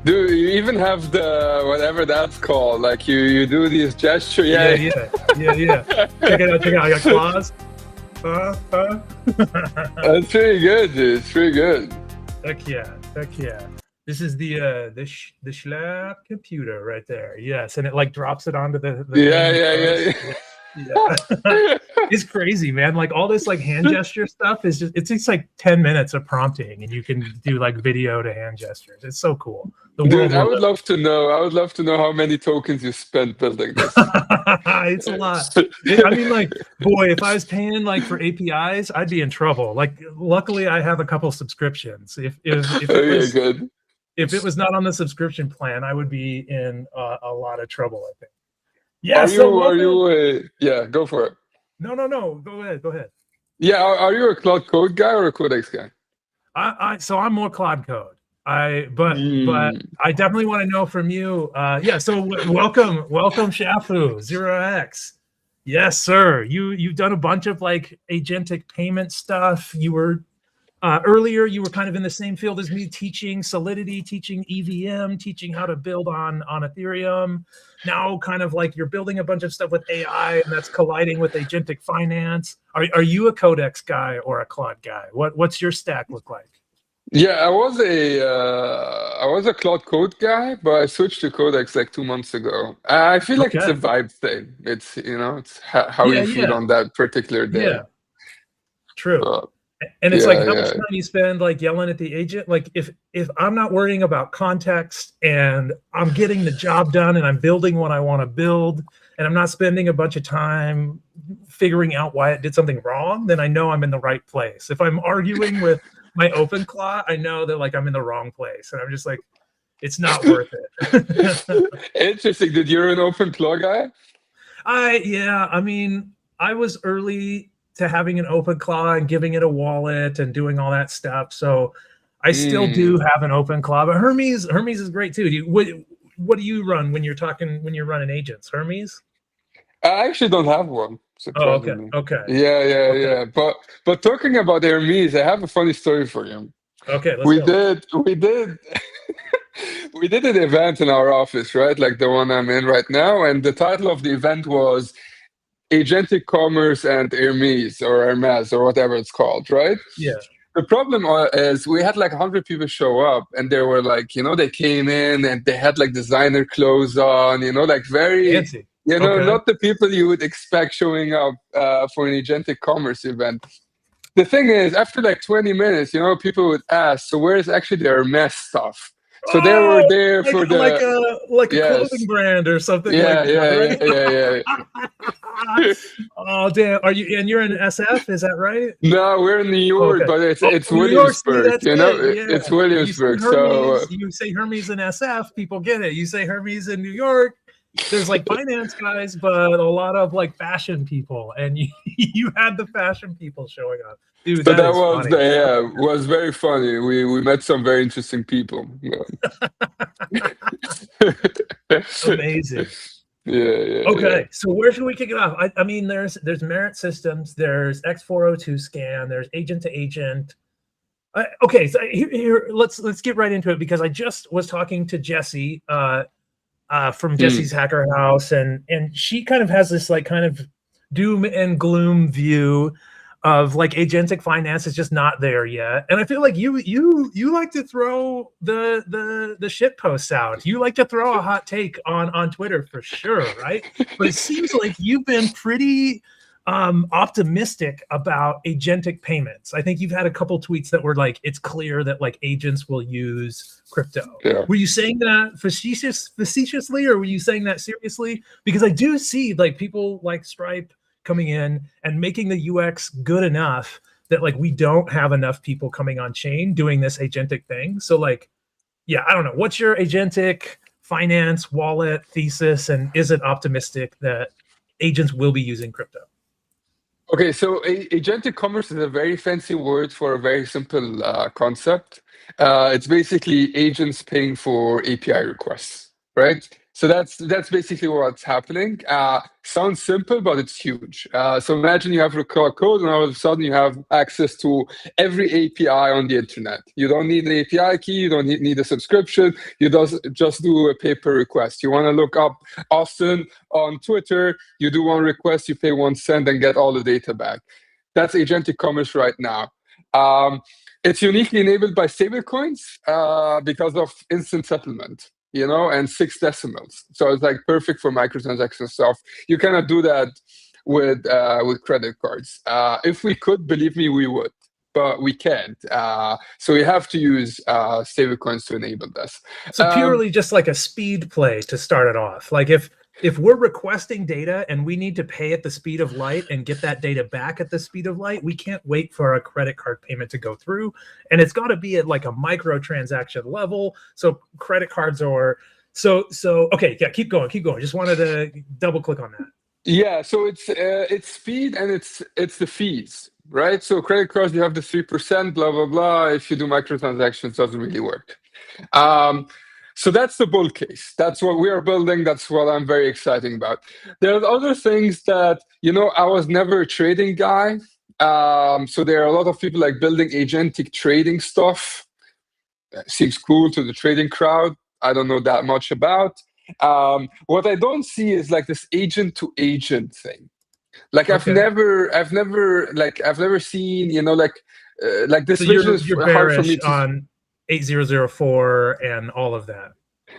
Do you even have the whatever that's called? Like you do these gesture, yeah. Check it out, check it out. I got claws. That's pretty good, dude. It's pretty good. Heck yeah. This is the Slop.Computer right there. Yes, and it like drops it onto the Yeah. It's crazy, man. Like all this like hand gesture stuff is just it takes like 10 minutes of prompting and you can do like video to hand gestures. It's so cool. Dude, I would love to know. I would love to know how many tokens you spent building this. It's a lot. I mean, like, boy, if I was paying like for APIs, I'd be in trouble. Like, luckily, I have a couple subscriptions. If it was not on the subscription plan, I would be in a lot of trouble, I think. Yeah. Yeah, go for it. No. Go ahead. Yeah, are you a Cloud Code guy or a Codex guy? So I'm more Cloud Code. But I definitely want to know from you. So welcome Shafu 0x. Yes, sir. You've done a bunch of like agentic payment stuff. You were earlier. You were kind of in the same field as me, teaching Solidity, teaching EVM, teaching how to build on Ethereum. Now, kind of like you're building a bunch of stuff with AI, and that's colliding with agentic finance. Are you a Codex guy or a Claude guy? What's your stack look like? Yeah, I was a Cloud Code guy, but I switched to Codex like 2 months ago. I feel like it's a vibe thing. It's it's how you feel on that particular day. Yeah, true. And it's like how much time you spend like yelling at the agent. Like if I'm not worrying about context and I'm getting the job done and I'm building what I want to build and I'm not spending a bunch of time figuring out why it did something wrong, then I know I'm in the right place. If I'm arguing with my OpenClaw, I know that like I'm in the wrong place, and I'm just like, it's not worth it. Interesting. Did you're an OpenClaw guy? I mean, I was early to having an OpenClaw and giving it a wallet and doing all that stuff. So I still do have an OpenClaw, but Hermes is great too. What do you run when you're running agents? Hermes? I actually don't have one. Oh, okay. Yeah. But talking about Hermes, I have a funny story for you. Okay, we did we did an event in our office, right? Like the one I'm in right now, and the title of the event was Agentic Commerce and Hermes or whatever it's called, right? Yeah. The problem is we had like 100 people show up, and they were like, they came in and they had like designer clothes on, like very fancy. Not the people you would expect showing up for an agentic commerce event. The thing is, after like 20 minutes, people would ask, so where is actually their mess stuff? So they were there for a clothing brand or something. Yeah. Oh damn! You're in SF? Is that right? No, we're in New York, but it's Williamsburg. It's Williamsburg. You say Hermes in SF, people get it. You say Hermes in New York, there's like finance guys, but a lot of like fashion people, and you had the fashion people showing up. Dude, so that was very funny. We met some very interesting people. Amazing. Yeah. Okay, so where should we kick it off? I mean, there's Merit Systems, there's X402 Scan, there's Agent to Agent. Okay, so here let's get right into it, because I just was talking to Jessie from Jessie's Hacker House, and she kind of has this like kind of doom and gloom view of like agentic finance is just not there yet. And I feel like you like to throw the shit posts out. You like to throw a hot take on Twitter for sure, right? But it seems like you've been pretty optimistic about agentic payments. I think you've had a couple tweets that were like, it's clear that like agents will use crypto. Yeah. Were you saying that facetiously, or were you saying that seriously? Because I do see like people like Stripe coming in and making the UX good enough that like we don't have enough people coming on chain doing this agentic thing. So like, yeah, I don't know. What's your agentic finance wallet thesis, and is it optimistic that agents will be using crypto? Okay, so agentic commerce is a very fancy word for a very simple concept. It's basically agents paying for API requests, right? So that's basically what's happening. Sounds simple, but it's huge. So imagine you have a code, and all of a sudden you have access to every API on the internet. You don't need an API key. You don't need a subscription. You just do a paper request. You want to look up Austin on Twitter. You do one request. You pay 1 cent and get all the data back. That's agentic commerce right now. It's uniquely enabled by stablecoins because of instant settlement, and 6 decimals. So it's like perfect for microtransaction stuff. You cannot do that with credit cards. If we could, believe me, we would, but we can't. So we have to use stablecoins to enable this. So purely just like a speed play to start it off. Like if we're requesting data and we need to pay at the speed of light and get that data back at the speed of light, we can't wait for a credit card payment to go through. And it's got to be at like a microtransaction level. So credit cards are okay. Yeah, keep going. Just wanted to double click on that. Yeah, so it's speed and it's the fees, right? So credit cards, you have the 3%, blah blah blah. If you do microtransactions, it doesn't really work. So that's the bull case. That's what we are building. That's what I'm very excited about. There are other things that, I was never a trading guy. So there are a lot of people like building agentic trading stuff. Seems cool to the trading crowd. I don't know that much about. What I don't see is like this agent to agent thing. Like Okay. I've never seen, like this So vision is you're hard for me bearish to on 8004 and all of that.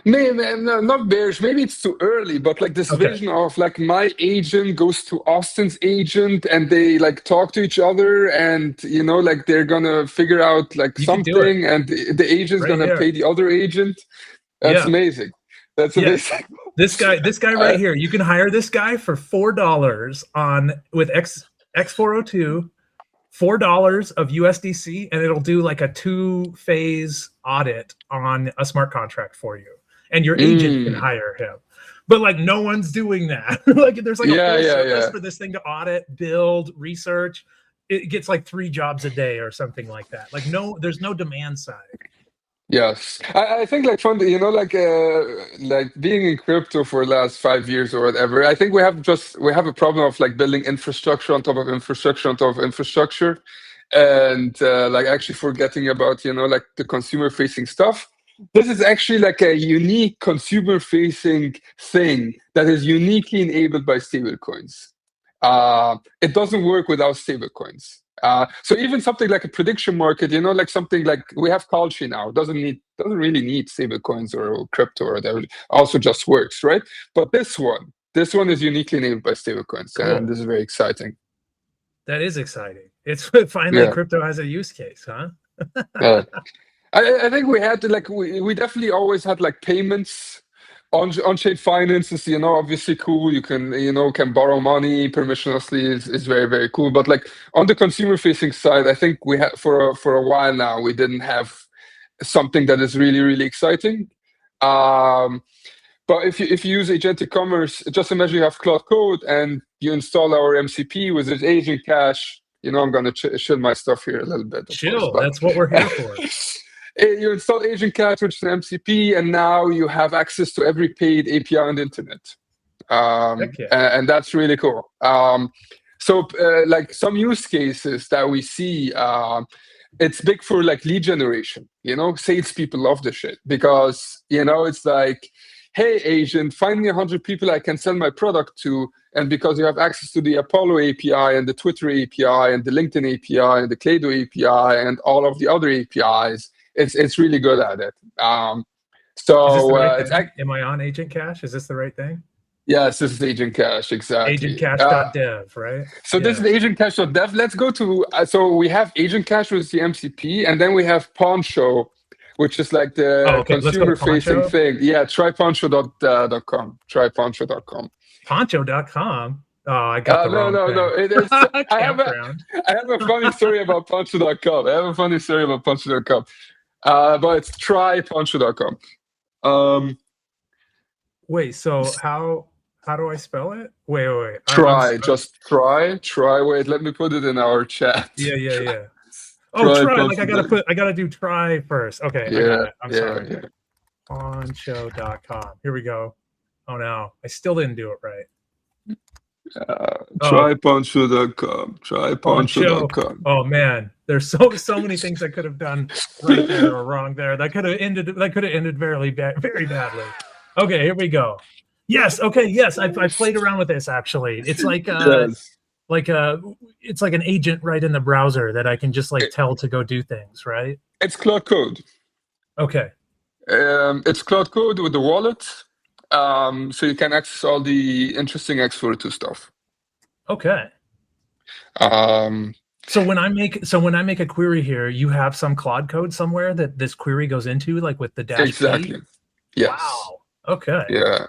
Maybe no, not bearish. Maybe it's too early, but like this Okay. vision of like my agent goes to Austin's agent, and they like talk to each other, and like they're gonna figure out like You can do something, and the agent's Right gonna here. pay the other agent. That's Yeah. amazing. That's Yeah. amazing. This guy right here, you can hire this guy for $4 with X402, $4 of USDC, and it'll do like a 2-phase audit on a smart contract for you. And your agent can hire him. But like no one's doing that. Like there's like a full service for this thing to audit, build, research. It gets like 3 jobs a day or something like that. Like there's no demand side. Yes, I think like from the, like being in crypto for the last 5 years or whatever. I think we have a problem of like building infrastructure on top of infrastructure on top of infrastructure, and like actually forgetting about like the consumer facing stuff. This is actually like a unique consumer facing thing that is uniquely enabled by stablecoins. It doesn't work without stablecoins. So even something like a prediction market, like something like we have Kalshi now, doesn't really need stablecoins or crypto or whatever. Also just works, right? But this one is uniquely enabled by stablecoins, and this is very exciting. That is exciting. It's finally crypto has a use case, huh? I think we had to we definitely always had like payments. On-chain finance is, obviously cool. You can, can borrow money permissionlessly is very, very cool. But like on the consumer-facing side, I think we had for a while now, we didn't have something that is really, really exciting. But if you use agentic commerce, just imagine you have Cloud Code and you install our MCP with its agent cache. I'm gonna chill my stuff here a little bit. Chill. That's what we're here for. You install Agent Cache, which is an MCP, and now you have access to every paid API on the internet. And that's really cool. So like some use cases that we see, it's big for like lead generation. Salespeople love this shit because, it's like, hey, agent, find me 100 people I can sell my product to. And because you have access to the Apollo API and the Twitter API and the LinkedIn API and the Clado API and all of the other APIs, it's really good at it. So am I on Agent Cache? Is this the right thing? Yes, this is Agent Cache, exactly. Agentcache.dev, right? So this is agentcache.dev. Let's go to so we have Agent Cache with the MCP, and then we have Poncho, which is like the consumer-facing thing. Yeah, try Poncho.com. Try Poncho.com. Poncho.com. Oh, I got the wrong thing. No. It is. I have a funny story about Poncho.com. But it's try Poncho.com. Wait, so how do I spell it? Wait. Just try. Wait, let me put it in our chat. Yeah. Oh, try. Like I gotta do try first. Okay, I got it. I'm sorry. Poncho.com. Here we go. Oh no, I still didn't do it right. Try Poncho.com. Try Poncho. Poncho.com. Oh man, there's so many things I could have done right there or wrong there. That could have ended very badly. Okay, here we go. Yes. Okay. Yes, I played around with this actually. It's like Yes. it's like an agent right in the browser that I can just like tell to go do things, right? It's Cloud Code. Okay. It's Cloud Code with the wallet. So you can access all the interesting X42 stuff. Okay. Um, So when I make a query here, you have some Claude code somewhere that this query goes into, like with the dash exactly. P? Yes. Wow. Okay. Yeah.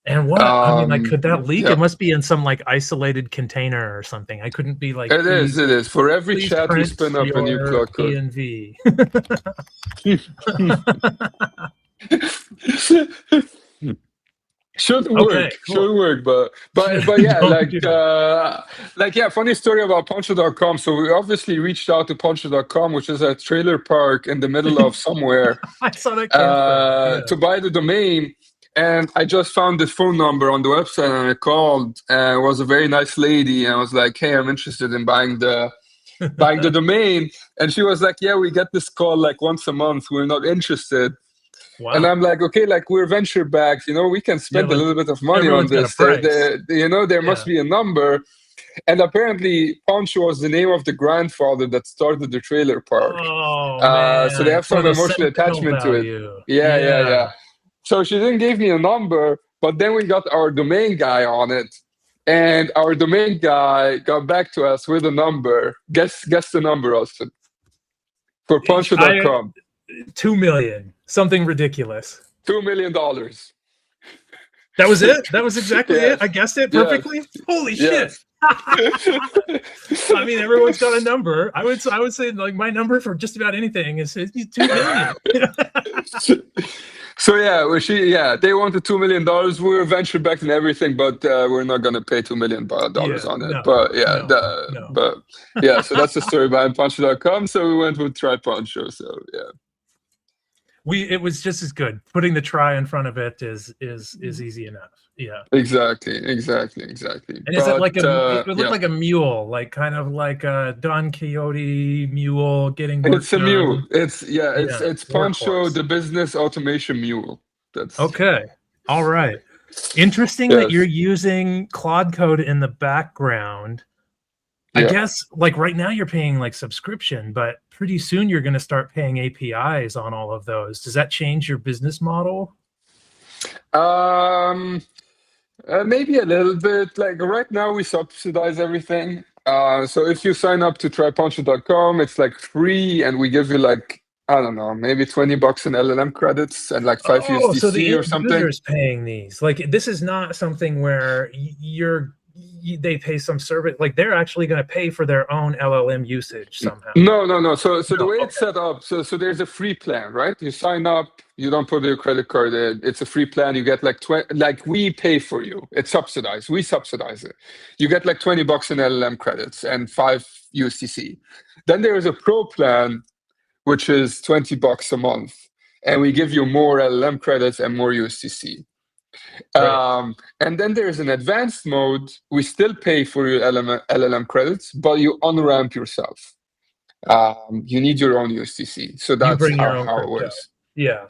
And what? I mean, like, could that leak? Yeah. It must be in some like isolated container or something. I couldn't be like. It is. For every chat, we spin up a new Cloud code. ENV. Should work, Okay, cool. should work, but yeah, yeah, funny story about Poncho.com. So we obviously reached out to Poncho.com, which is a trailer park in the middle of somewhere, I saw that campfire, to buy the domain. And I just found this phone number on the website, and I called. And it was a very nice lady, and I was like, "Hey, I'm interested in buying the domain." And she was like, "Yeah, we get this call like once a month. We're not interested." Wow. And I'm like, okay, like we're venture backed, we can spend a little bit of money on this. There must be a number. And apparently Poncho was the name of the grandfather that started the trailer park. Oh, man. So they have some emotional attachment to it. Yeah. So she didn't give me a number, but then we got our domain guy on it. And our domain guy got back to us with a number. Guess the number, Austin. For Poncho.com. 2 million, something ridiculous. $2 million. That was it. That was exactly it. I guessed it perfectly. Holy shit! I mean, everyone's got a number. I would say like my number for just about anything is 2 million. So they wanted $2 million. We were venture backed and everything, but we're not gonna pay $2 million on it. So that's the story behind Poncho.com. So we went with Try Poncho. So yeah. It was just as good. Putting the try in front of it is easy enough. Yeah. Exactly. And is it like it looked like a mule, like kind of like a Don Quixote mule getting work It's a mule. It's Poncho, workhorse. the business automation mule. That's okay. All right. Interesting that you're using Claude code in the background. I guess like right now you're paying like subscription, but pretty soon you're going to start paying APIs on all of those. Does that change your business model? Maybe a little bit. Like right now we subsidize everything. So if you sign up to tryponcho.com, it's like free, and we give you like, I don't know, maybe $20 in LLM credits and like 5 USDC so the or something. Users paying these. Like this is not something where they pay some service, like they're actually going to pay for their own LLM usage somehow. No. So the way it's set up, so there's a free plan, right? You sign up, you don't put your credit card in. It's a free plan. You get like we pay for you. It's subsidized. We subsidize it. You get like $20 in LLM credits and 5 USDC. Then there is a pro plan, which is $20 a month, and we give you more LLM credits and more USDC. Right. And then there's an advanced mode. We still pay for your LLM credits, but you on-ramp yourself. You need your own USDC. So that's how it works. Yeah.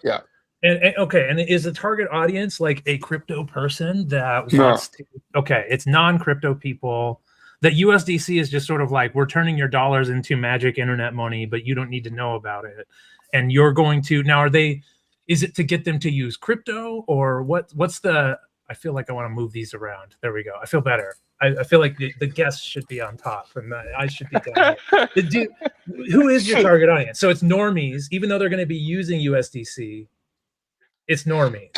And okay, and is the target audience like a crypto person that wants to? Okay, it's non-crypto people. That USDC is just sort of like, we're turning your dollars into magic internet money, but you don't need to know about it. And you're going to now. Is it to get them to use crypto, or what's the? I feel like I want to move these around. There we go. I feel better. I feel like the guests should be on top, and I should be down here. Who is your target audience? So it's normies, even though they're going to be using USDC. It's normies.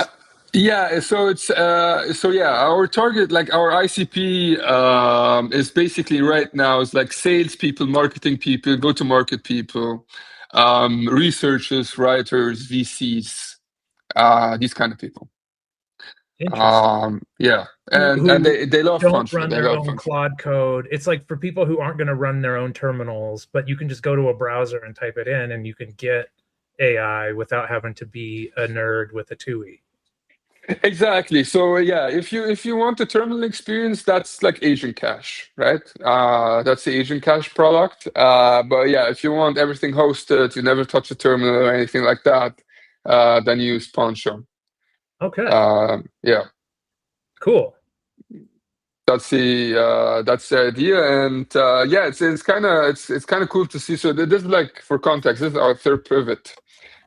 So it's our target, like our ICP, is basically right now is like salespeople, marketing people, go-to-market people. Researchers, writers, VCs, these kind of people. Interesting. And they love Poncho. Run their own Claude code. It's like for people who aren't going to run their own terminals, but you can just go to a browser and type it in, and you can get AI without having to be a nerd with a TUI. Exactly. So yeah, if you want the terminal experience, that's like Agent Cache, right? That's the Agent Cache product. But yeah, if you want everything hosted, you never touch a terminal or anything like that, then use Poncho. Okay, Yeah, cool. that's the idea, and yeah, it's kind of it's kind of cool to see. So this is like, for context, this is our third pivot.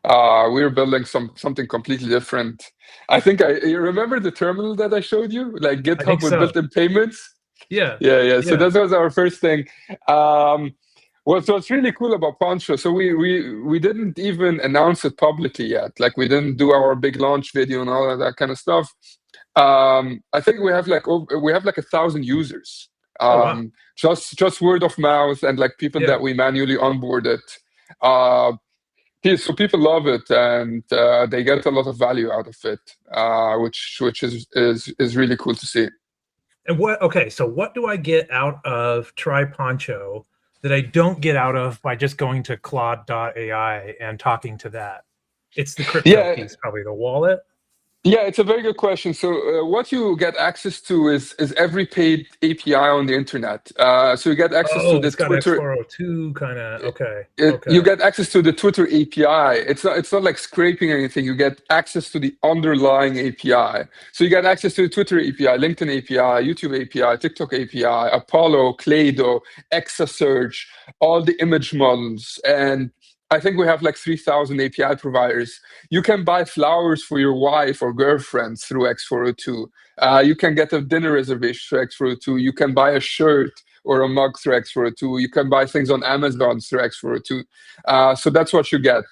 We're building something completely different. I think you remember the terminal that I showed you, like I think GitHub with so. built-in payments. Yeah, Yeah. So yeah. that was our first thing. What's really cool about Poncho? So we didn't even announce it publicly yet. Like, we didn't do our big launch video and all of that kind of stuff. I think we have like 1,000 users. Oh wow. Just word of mouth, and like people Yeah. that we manually onboarded. So people love it, and they get a lot of value out of it, which is really cool to see. And what? Okay, so what do I get out of Try Poncho that I don't get out of by just going to Claude.ai and talking to that? It's the crypto Yeah, piece, probably the wallet. yeah, it's a very good question. So what you get access to is every paid API on the internet. So you get access to Oh, the it's got Twitter. X402 kind of. Okay, You okay. get access to the Twitter API. It's not like scraping anything. You get access to the underlying API. So you get access to the Twitter API, LinkedIn API, YouTube API, TikTok API, Apollo, Clado, Exasearch, all the image models, and I think we have like 3,000 API providers. You can buy flowers for your wife or girlfriend through X402. You can get a dinner reservation through X402. You can buy a shirt or a mug through X402. You can buy things on Amazon through X402. So that's what you get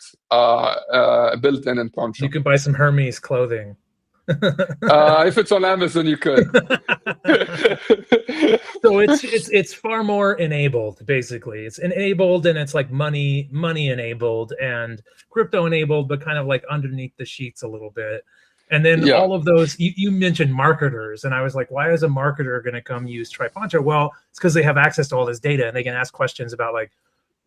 built in Poncho. You can buy some Hermes clothing. If it's on Amazon, you could. So it's far more enabled, basically. It's enabled, and it's like money enabled and crypto enabled, but kind of like underneath the sheets a little bit. And then Yeah. all of those, you mentioned marketers, and I was like, why is a marketer going to come use Try Poncho? Well, it's because they have access to all this data, and they can ask questions about, like,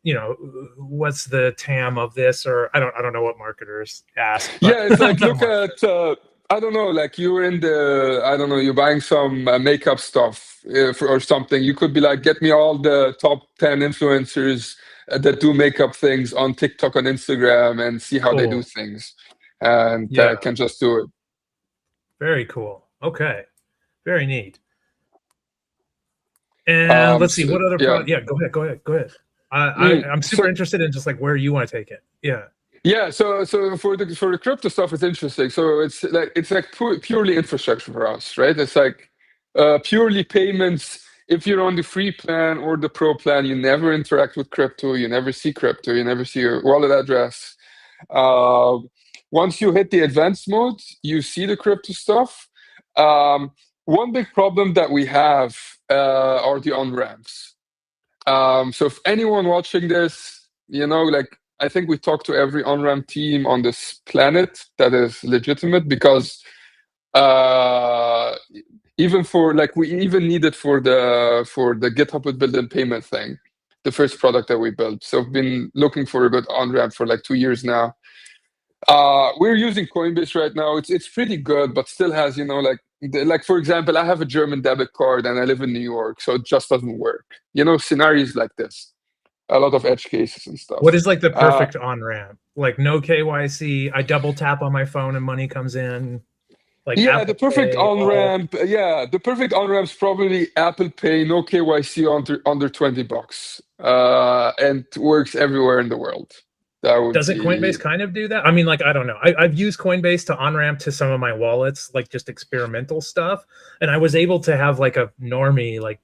you know, what's the TAM of this, or I don't know what marketers ask. Yeah, it's like, look at I don't know, like you're in the, I don't know, you're buying some makeup stuff or something. You could be like, get me all the top 10 influencers that do makeup things on TikTok, on Instagram, and see how they do things, and can just do it. Very cool. Okay, very neat. And let's see, what other product? Yeah, go ahead. I'm super interested in just like where you want to take it. Yeah. Yeah, so for the crypto stuff, it's interesting. So it's like purely infrastructure for us, right? It's like purely payments. If you're on the free plan or the pro plan, you never interact with crypto. You never see crypto. You never see your wallet address. Once you hit the advanced mode, you see the crypto stuff. One big problem that we have are the on-ramps. So if anyone watching this, you know, like, I think we talked to every on-ramp team on this planet that is legitimate, because even for like, we even need it for the GitHub with built-in payment thing, the first product that we built. So I've been looking for a good on-ramp for like 2 years now. We're using Coinbase right now. It's pretty good, but still has, you know, like for example, I have a German debit card and I live in New York, so it just doesn't work. You know, scenarios like this. A lot of edge cases and stuff. What is like the perfect on-ramp? Like no KYC, I double tap on my phone and money comes in. Like yeah, Apple the perfect Pay, on-ramp. Yeah, the perfect on-ramp is probably Apple Pay, no KYC under $20, and works everywhere in the world. Doesn't Coinbase kind of do that? I mean, like, I don't know. I've used Coinbase to on-ramp to some of my wallets, like just experimental stuff, and I was able to have like a normie, like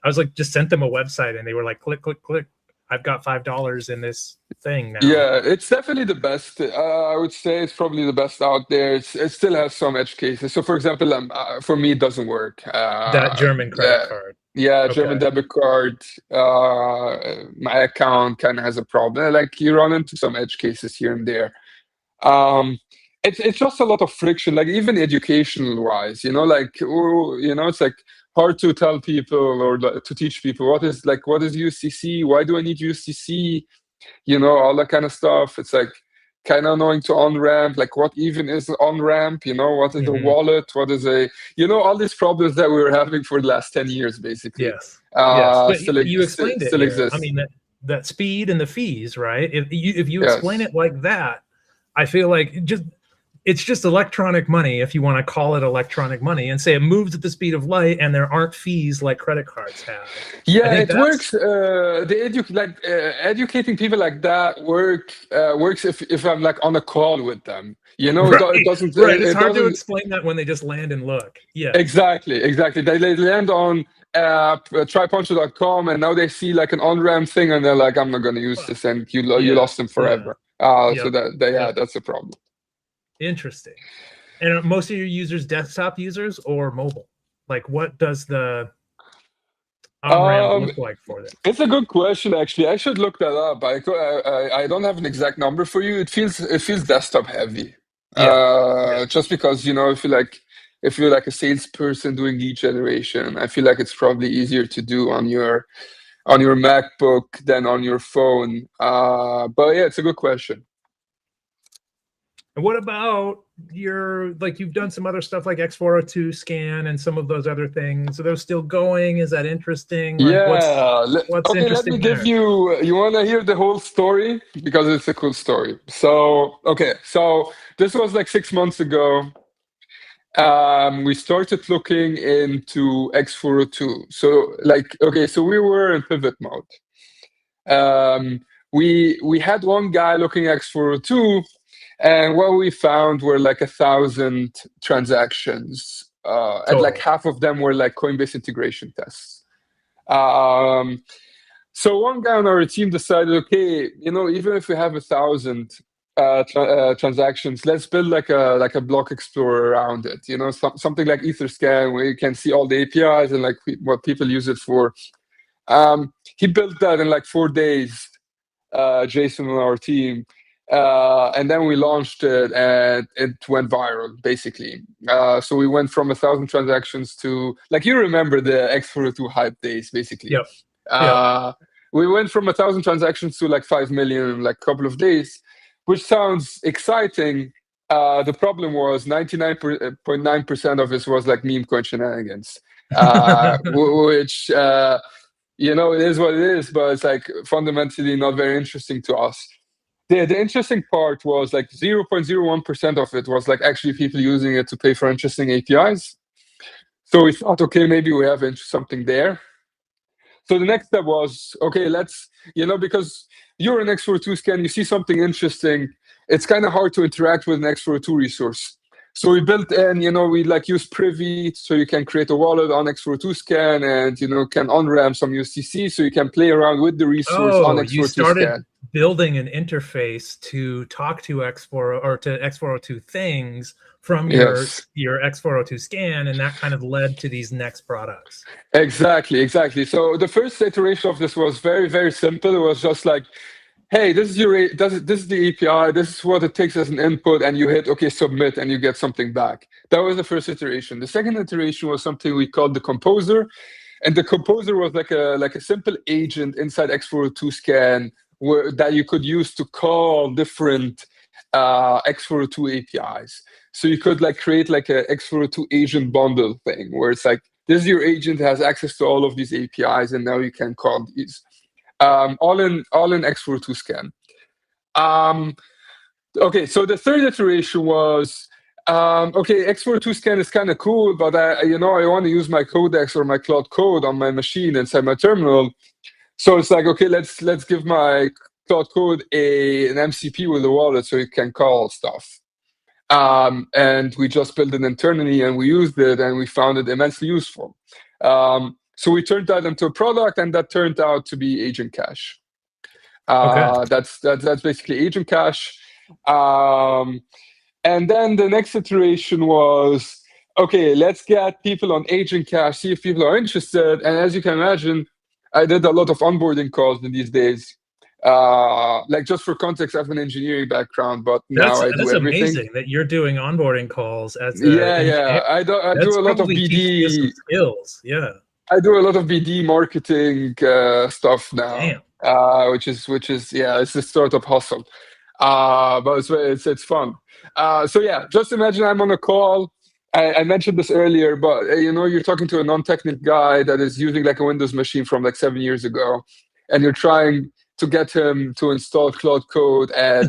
I was like, just sent them a website and they were like, click, click, click. I've got $5 in this thing now. Yeah, it's definitely the best. I would say it's probably the best out there. It still has some edge cases. So, for example, for me, it doesn't work. That German credit card. Yeah, okay. German debit card. My account kind of has a problem. Like, you run into some edge cases here and there. It's just a lot of friction. Like, even educational wise, you know, like, you know, it's like hard to tell people or to teach people what is USDC, why do I need USDC, you know, all that kind of stuff. It's like kind of annoying to on-ramp. Like, what even is an on-ramp? What is a wallet? What is all these problems that we were having for the last 10 years, basically. Yes. Yes. But Still, you explained it still here. exists. I mean, that speed and the fees, right? If you explain it like that, I feel like it's just electronic money, if you want to call it electronic money, and say it moves at the speed of light and there aren't fees like credit cards have. Yeah, it works. Educating people like that works if I'm like on a call with them. Right. It doesn't. Right. It's it hard to doesn't, explain that when they just land and look. Yeah. Exactly. They land on tryponcho.com, and now they see like an on-ramp thing, and they're like, I'm not going to use this, and you lost them forever. So that's a problem. Interesting. And are most of your users desktop users or mobile? Like, what does the on-ramp look like for them? It's a good question, actually. I should look that up. I don't have an exact number for you. It feels desktop heavy. Just because if you're like a salesperson doing lead generation, I feel like it's probably easier to do on your MacBook than on your phone. But yeah, it's a good question. And what about you've done some other stuff like X402 scan and some of those other things? Are those still going? Is that interesting? Like, what's okay, let me give you want to hear the whole story? Because it's a cool story. So this was like 6 months ago. We started looking into X402. So we were in pivot mode. We had one guy looking at X402, and what we found were like 1,000 transactions, and like half of them were like Coinbase integration tests. So one guy on our team decided, okay, even if we have 1,000 transactions, let's build like a block explorer around it. Something like Etherscan, where you can see all the APIs and like what people use it for. He built that in like 4 days, Jason on our team. And then we launched it, and it went viral, basically. So we went from 1,000 transactions to, like, you remember the X402 hype days, basically. Yep. We went from 1,000 transactions to like 5 million in like a couple of days, which sounds exciting. The problem was 99.9% of it was like meme coin shenanigans, which, it is what it is, but it's like fundamentally not very interesting to us. The interesting part was like 0.01% of it was like actually people using it to pay for interesting APIs. So we thought, okay, maybe we have something there. So the next step was, okay, let's, because you're an X402 scan, you see something interesting, it's kind of hard to interact with an X402 resource. So we built in, we like use Privy, so you can create a wallet on X402 scan, and can on-ramp some USDC, so you can play around with the resource on X402 you started scan. Building an interface to talk to X4 or to X402 things from your X402 scan, and that kind of led to these next products. Exactly. So the first iteration of this was very, very simple. It was just like, hey, this is the API, this is what it takes as an input, and you hit okay, submit, and you get something back. That was the first iteration. The second iteration was something we called the composer, and the composer was like a simple agent inside X402 scan that you could use to call different X402 APIs. So you could like create like a X402 agent bundle thing, where it's like, this is your agent, has access to all of these APIs, and now you can call these. All in X402 scan. Okay, so the third iteration was, okay, X402 scan is kind of cool, but I want to use my codex or my cloud code on my machine inside my terminal. So it's like, okay, let's give my cloud code an MCP with a wallet so it can call stuff. And we just built it internally, and we used it, and we found it immensely useful. So we turned that into a product, and that turned out to be Agent Cash. That's basically Agent Cash. And then the next iteration was, okay, let's get people on Agent Cash, see if people are interested. And as you can imagine, I did a lot of onboarding calls in these days. Like, just for context, I have an engineering background, but now I do everything. That's amazing that you're doing onboarding calls as I do a lot of BD skills. Yeah, I do a lot of BD marketing stuff now. Damn. Which is it's a startup hustle. But it's fun. So yeah, just imagine I'm on a call. I mentioned this earlier, but you're talking to a non-technical guy that is using like a Windows machine from like 7 years ago, and you're trying to get him to install Cloud Code and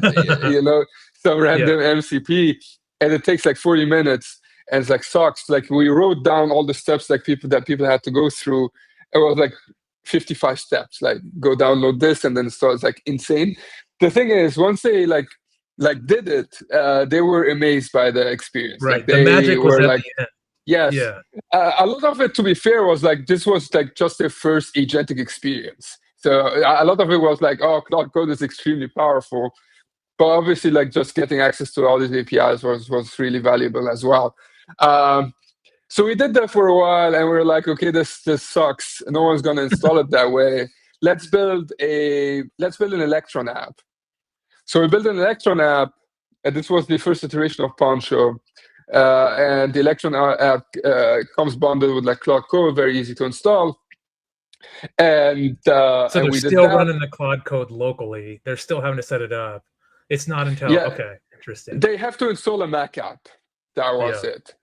some random MCP, and it takes like 40 minutes, and it's like sucks. Like we wrote down all the steps like people had to go through. It was like 55 steps. Like go download this and then install. It's like insane. The thing is, once they like did it, they were amazed by the experience. Right. Like they the magic was were at like, the end. yes. Yeah. A lot of it, to be fair, was like this was like just their first agentic experience. So a lot of it was like, oh, Cloud Code is extremely powerful. But obviously, like just getting access to all these APIs was really valuable as well. So we did that for a while, and we were like, okay, this sucks. No one's gonna install it that way. Let's build an Electron app. So we built an Electron app, and this was the first iteration of Poncho. And the Electron app comes bundled with like Cloud Code, very easy to install. And so and they're we did still that. running the Cloud Code locally. They're still having to set it up. It's not until okay, interesting. They have to install a Mac app. That was it.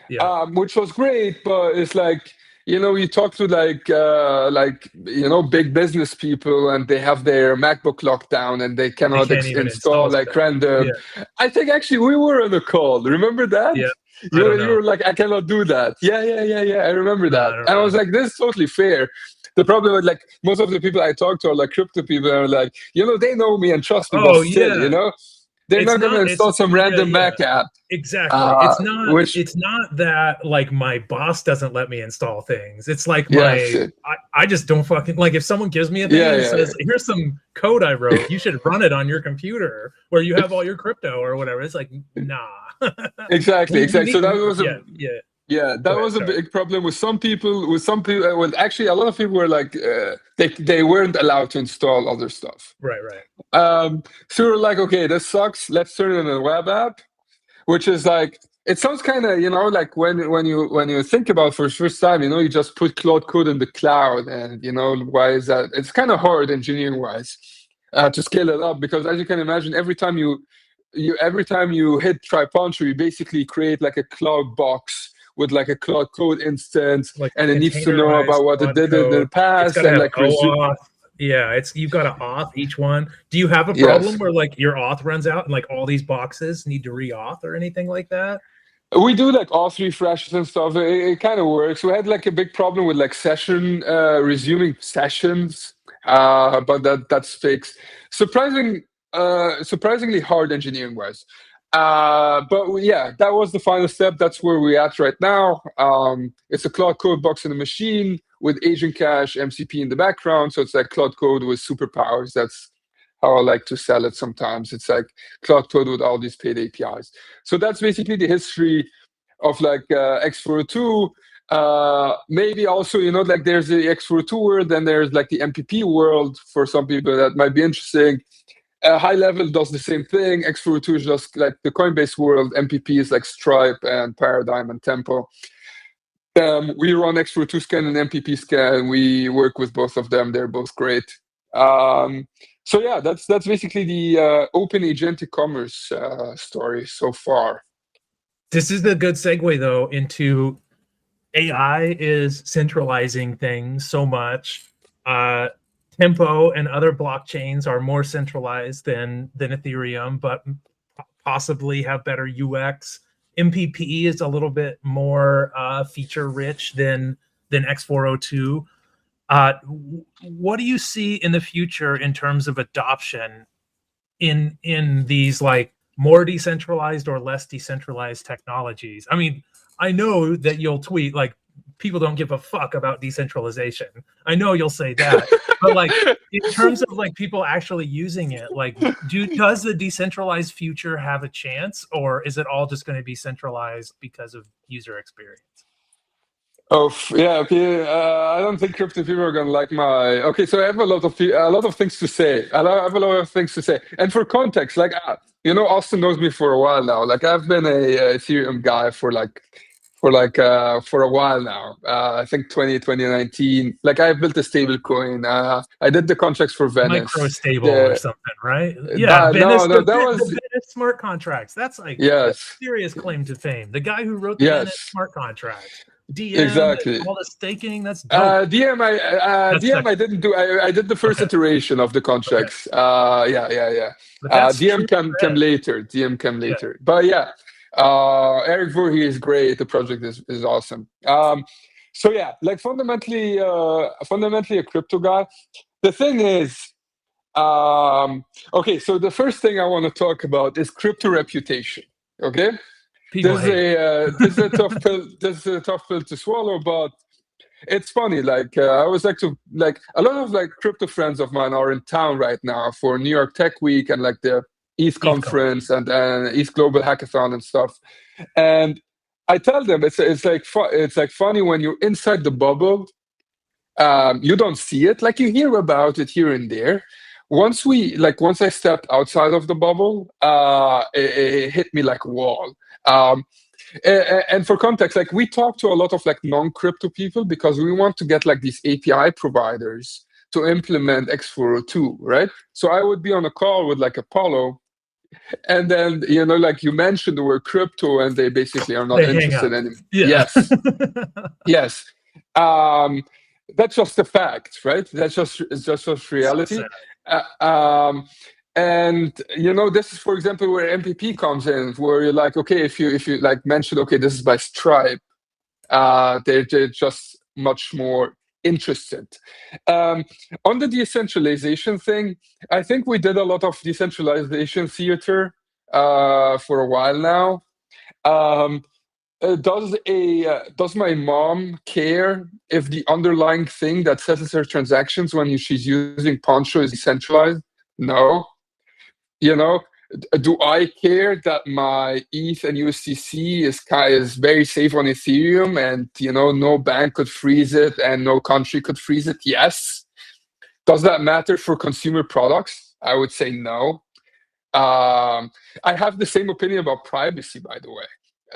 Yeah. Which was great, but it's like you talk to big business people, and they have their MacBook locked down, and they cannot install like random. Yeah. I think actually we were on a call. Remember that? Yeah. You were like, I cannot do that. Yeah. I remember that. And I was like, this is totally fair. The problem with like most of the people I talk to are like crypto people, are like, they know me and trust me, but still, they're not going to install some random Mac app. Exactly. It's not that like my boss doesn't let me install things. It's like I just don't fucking like if someone gives me a thing and says, here's some code I wrote, you should run it on your computer where you have all your crypto or whatever. It's like, nah. Exactly. So that was that was a sorry. big problem with some people. Well, actually, a lot of people were like, they weren't allowed to install other stuff. Right. So we were like, okay, this sucks. Let's turn it into a web app, which is like, it sounds kind of, like when you think about it for the first time, you just put Cloud Code in the cloud, and why is that? It's kind of hard engineering wise to scale it up, because as you can imagine, every time you hit try Poncho, you basically create like a cloud box with like a Cloud Code instance, like and it needs to know about what it did in the past, and like you've got to auth each one. Do you have a problem where like your auth runs out and like all these boxes need to re-auth or anything like that? We do like auth refreshes and stuff. It kind of works. We had like a big problem with like resuming sessions, but that's fixed. Surprisingly hard engineering wise. But that was the final step. That's where we're at right now. It's a Cloud Code box in the machine with agent cache MCP in the background. So it's like Cloud Code with superpowers. That's how I like to sell it sometimes. It's like Cloud Code with all these paid APIs. So that's basically the history of like X402. Maybe also, like there's the X402 world, then there's like the MPP world for some people that might be interesting. High level does the same thing. X402 is just like the Coinbase world. MPP is like Stripe and Paradigm and Tempo. We run X402 scan and MPP scan. We work with both of them. They're both great. So that's basically the open agentic commerce story so far. This is a good segue though into AI is centralizing things so much. Tempo and other blockchains are more centralized than Ethereum, but possibly have better UX. MPP is a little bit more feature rich than X402. What do you see in the future in terms of adoption in these like more decentralized or less decentralized technologies? I mean, I know that you'll tweet like people don't give a fuck about decentralization. I know you'll say that, but like in terms of like people actually using it, like does the decentralized future have a chance, or is it all just going to be centralized because of user experience? Oh yeah, okay. I don't think crypto people are gonna like my. Okay, so I have a lot of things to say. I have a lot of things to say, and for context, like Austin knows me for a while now. Like I've been a Ethereum guy for like for a while now. I think 2019. Like I built a stable coin. I did the contracts for Venice. Micro stable or something, right? Yeah, no, that the was Venice smart contracts. That's like yes, serious claim to fame. The guy who wrote the yes, Venice smart contracts, DM, exactly. all the staking. That's dope. That's DM I didn't do. I did the first iteration of the contracts. Yeah. But that's DM true came cred. later. DM came Yeah. later. But yeah, Eric Voorhees is great. The project is awesome. So yeah, like fundamentally a crypto guy. The thing is, okay. So the first thing I want to talk about is crypto reputation. Okay, People hate it. this is a tough pill. This is a tough pill to swallow, but it's funny. Like I was like a lot of like crypto friends of mine are in town right now for New York Tech Week and like the East Conference and East Global Hackathon and stuff. And I tell them it's like it's like funny when you're inside the bubble. You don't see it. Like you hear about it here and there. Once I stepped outside of the bubble, it hit me like a wall. And for context, like we talk to a lot of like non-crypto people because we want to get like these API providers to implement X402, right? So I would be on a call with like Apollo, and then like you mentioned the word crypto, and they basically are not interested anymore. Yeah. Yes. That's just a fact, right? It's just reality. So and this is, for example, where MPP comes in, where you're like, okay, if you like mention, okay, this is by Stripe, they're just much more interested. On the decentralization thing, I think we did a lot of decentralization theater for a while now. Does my mom care if the underlying thing that settles her transactions when she's using Poncho is decentralized? No. Do I care that my ETH and USDC is very safe on Ethereum, and no bank could freeze it and no country could freeze it? Yes. Does that matter for consumer products? I would say no. I have the same opinion about privacy, by the way.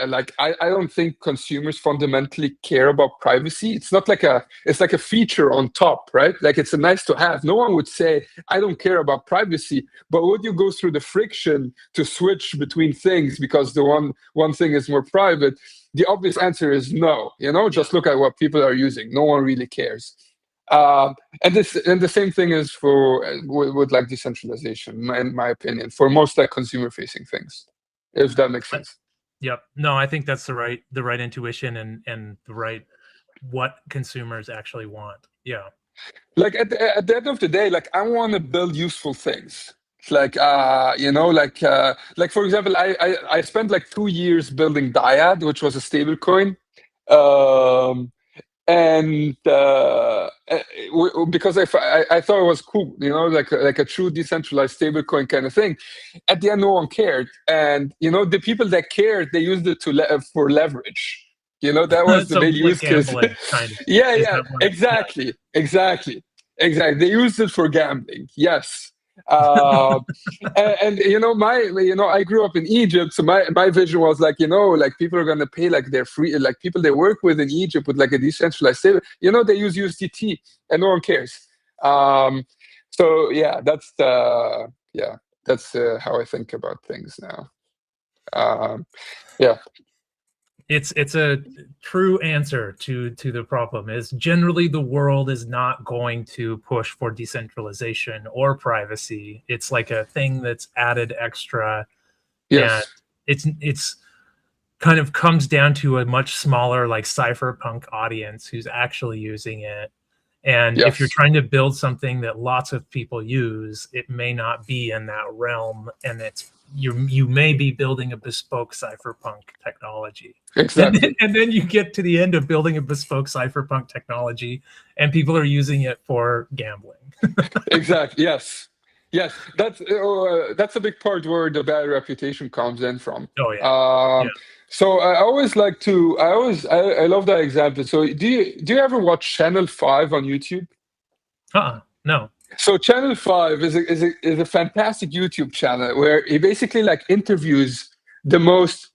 Like I don't think consumers fundamentally care about privacy. It's not like it's like a feature on top, right? Like it's a nice to have. No one would say I don't care about privacy, but would you go through the friction to switch between things because the one thing is more private? The obvious answer is no. Just look at what people are using. No one really cares. And the same thing is with like decentralization, in my opinion, for most like consumer facing things, if that makes sense. Yep. No, I think that's the right intuition and the right what consumers actually want. Yeah. Like at the end of the day, like I want to build useful things. Like like for example, I spent like 2 years building Dyad, which was a stable coin. And because I thought it was cool, like a true decentralized stablecoin kind of thing. At the end, no one cared, and the people that cared, they used it for leverage. That was the So main like use case. kind of. Yeah, exactly. They used it for gambling. Yes. And I grew up in Egypt, so my vision was like, like people are gonna pay like their free, like people they work with in Egypt with like a decentralized stable. They use USDT and no one cares. So yeah, that's how I think about things now. Yeah. It's a true answer to the problem. Is generally the world is not going to push for decentralization or privacy. It's like a thing that's added extra. Yes. And it's kind of comes down to a much smaller like cypherpunk audience who's actually using it. And if you're trying to build something that lots of people use, it may not be in that realm, and you may be building a bespoke cypherpunk technology. Exactly. And then you get to the end of building a bespoke cypherpunk technology, and people are using it for gambling. Exactly. Yes. That's a big part where the bad reputation comes in from. Oh yeah. So I always like to. I love that example. So do you ever watch Channel 5 on YouTube? No. So Channel 5 is a fantastic YouTube channel where he basically like interviews the most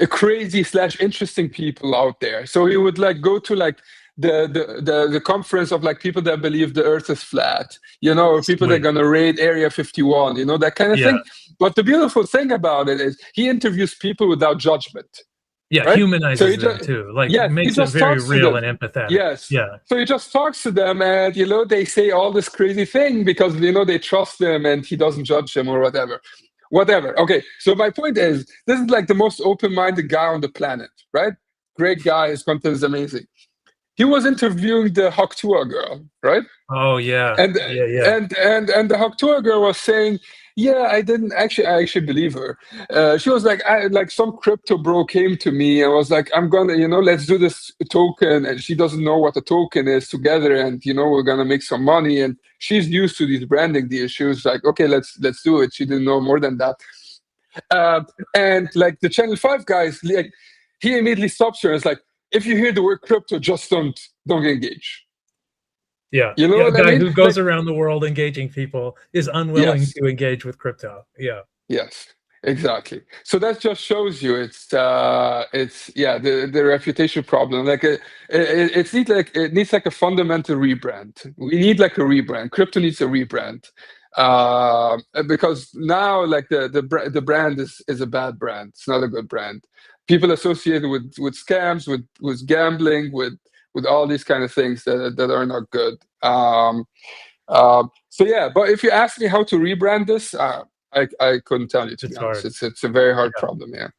crazy / interesting people out there. So he would like go to like the conference of like people that believe the earth is flat, or people that are going to raid Area 51, that kind of thing. But the beautiful thing about it is he interviews people without judgment. Yeah, right? humanizes them too. Like, makes it very real and empathetic. Yes. Yeah. So he just talks to them, and they say all this crazy thing because they trust him, and he doesn't judge them or whatever. Okay. So my point is, this is like the most open-minded guy on the planet, right? Great guy. His content is amazing. He was interviewing the Haktua girl, right? Oh yeah. And yeah. And the Haktua girl was saying, yeah, I actually believe her. She was like some crypto bro came to me and was like, I'm gonna, let's do this token, and she doesn't know what a token is together, and we're gonna make some money, and she's used to these branding deals. She was like, okay, let's do it. She didn't know more than that. And like the Channel 5 guys, like he immediately stops her and is like, if you hear the word crypto, just don't engage. Yeah, a guy who goes around the world engaging people is unwilling to engage with crypto. Yeah. Yes, exactly. So that just shows you it's the reputation problem. Like it needs like a fundamental rebrand. We need like a rebrand. Crypto needs a rebrand. Because now like the brand is a bad brand. It's not a good brand. People associated with scams, with gambling, with all these kind of things that are not good. So yeah, but if you ask me how to rebrand this, I couldn't tell you, to be honest. It's a very hard problem. Yeah.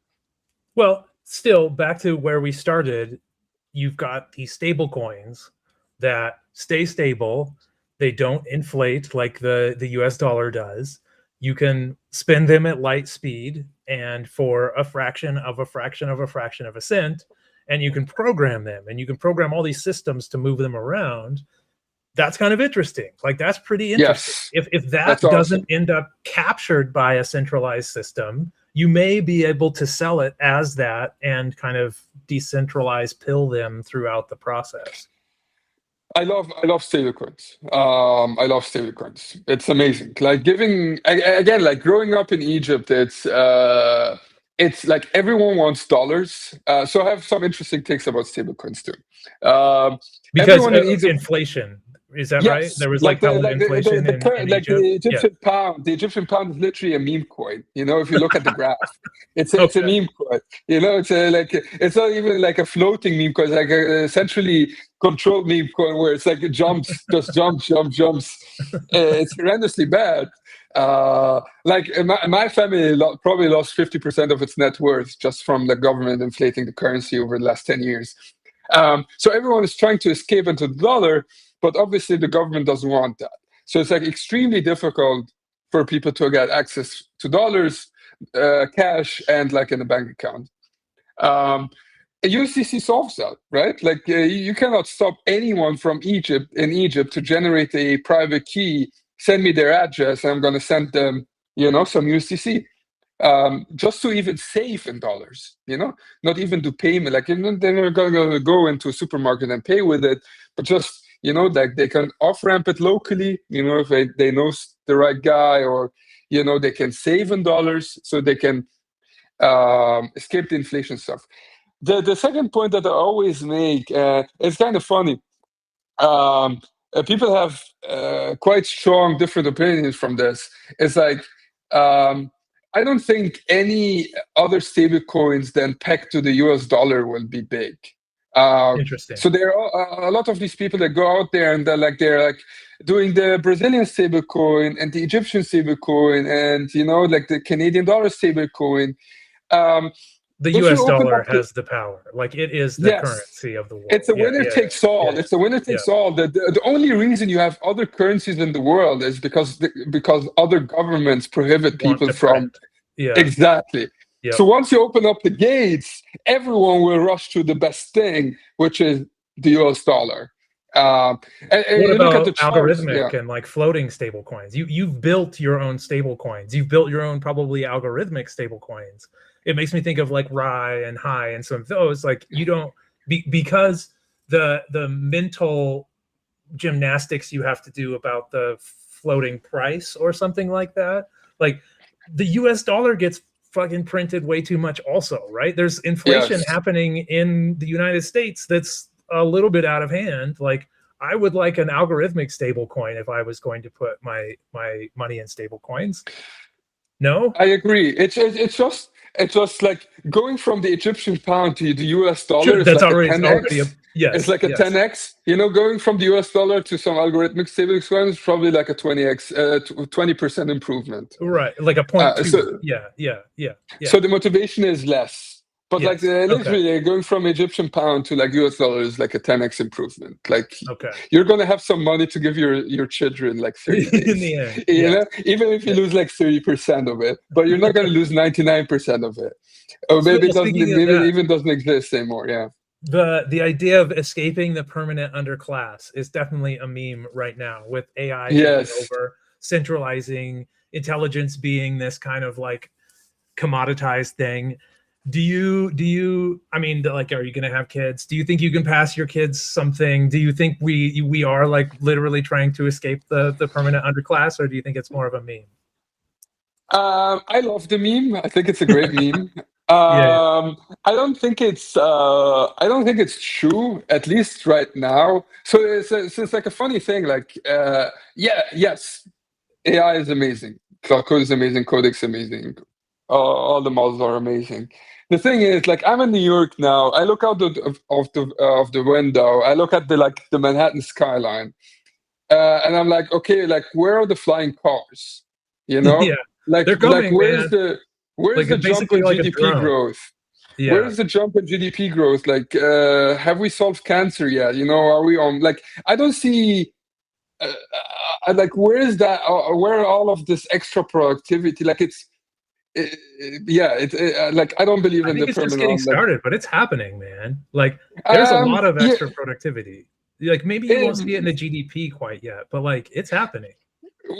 Well, still back to where we started. You've got these stable coins that stay stable. They don't inflate like the US dollar does. You can spend them at light speed and for a fraction of a cent, and you can program them, and you can program all these systems to move them around. That's kind of interesting. Like, that's pretty interesting. Yes, if that doesn't end up captured by a centralized system, you may be able to sell it as that and kind of decentralize pill them throughout the process. I love stablecoins. I love stablecoins. It's amazing. Like again, like growing up in Egypt, it's like everyone wants dollars. So I have some interesting takes about stablecoins too. Because of inflation. Is that right? There was like inflation in Egypt. The Egyptian pound. The Egyptian pound is literally a meme coin. If you look at the graph, it's a meme coin. It's not even like a floating meme coin. It's like a centrally controlled meme coin where it's like it jumps, just jumps. It's horrendously bad. Like my family probably lost 50% of its net worth just from the government inflating the currency over the last 10 years. So everyone is trying to escape into the dollar. But obviously, the government doesn't want that. So it's like extremely difficult for people to get access to dollars, cash, and like in a bank account. USDC solves that, right? Like you cannot stop anyone from Egypt to generate a private key, send me their address, and I'm going to send them, some USDC. Just to even save in dollars, not even to payment. Like they're not going to go into a supermarket and pay with it, but just like they can off-ramp it locally, if they know the right guy, or, they can save in dollars so they can escape the inflation stuff. The second point that I always make, it's kind of funny. People have quite strong different opinions from this. It's like, I don't think any other stable coins than pegged to the US dollar will be big. Interesting. So there are a lot of these people that go out there and they're like doing the Brazilian stable coin and the Egyptian stable coin and like the Canadian dollar stable coin. The US dollar has the power. Like it is the currency of the world. It's a winner takes all. It's a winner takes all. The only reason you have other currencies in the world is because other governments prohibit people from. Exactly. Yep. So once you open up the gates, everyone will rush to the best thing, which is the US dollar. What about algorithmic and like floating stable coins? You've built your own stable coins. You've built your own probably algorithmic stable coins. It makes me think of like Rye and High and some of those. Like you don't because the mental gymnastics you have to do about the floating price or something like that. Like the US dollar gets fucking printed way too much also, right? There's inflation happening in the United States that's a little bit out of hand. Like, I would like an algorithmic stable coin if I was going to put my money in stable coins. No? I agree. It's just like going from the Egyptian pound to the US dollar Sure, is that's like already, a 10x. already a, yes, It's like a 10x. You know, going from the US dollar to some algorithmic stable coin is probably like a 20x, 20% improvement. Right, like a 0.2. So, Yeah. So the motivation is less. But Yes. like literally going from Egyptian pound to like US dollar is like a 10x improvement. Like you're gonna have some money to give your children like 30 days. In the end, you know, even if you lose like 30% of it, but you're not gonna lose 99% of it. Or maybe it doesn't even doesn't exist anymore. Yeah. The idea of escaping the permanent underclass is definitely a meme right now, with AI taking over, centralizing intelligence being this kind of like commoditized thing. Do you I mean, like, are you going to have kids? Do you think you can pass your kids something? Do you think we are like literally trying to escape the permanent underclass, or do you think it's more of a meme? I love the meme. I think it's a great meme. I don't think it's true, at least right now. So it's like a funny thing. Like, yes, AI is amazing. Cloud Code is amazing. Codex is amazing. All the models are amazing. The thing is, like, I'm in New York now. I look out of the window. I look at the Manhattan skyline, and I'm like, okay, like, where are the flying cars? You know, like they're coming, like where's man. Where's the jump in GDP growth? Where's the jump in GDP growth? Like, have we solved cancer yet? You know, are we on? Like, I don't see. Like, where is that? Where all of this extra productivity? Like, like, I don't believe in the permanent. It's just getting started, but it's happening, man. Like, there's a lot of extra productivity. Like, maybe you won't see it in the GDP quite yet, but like, it's happening.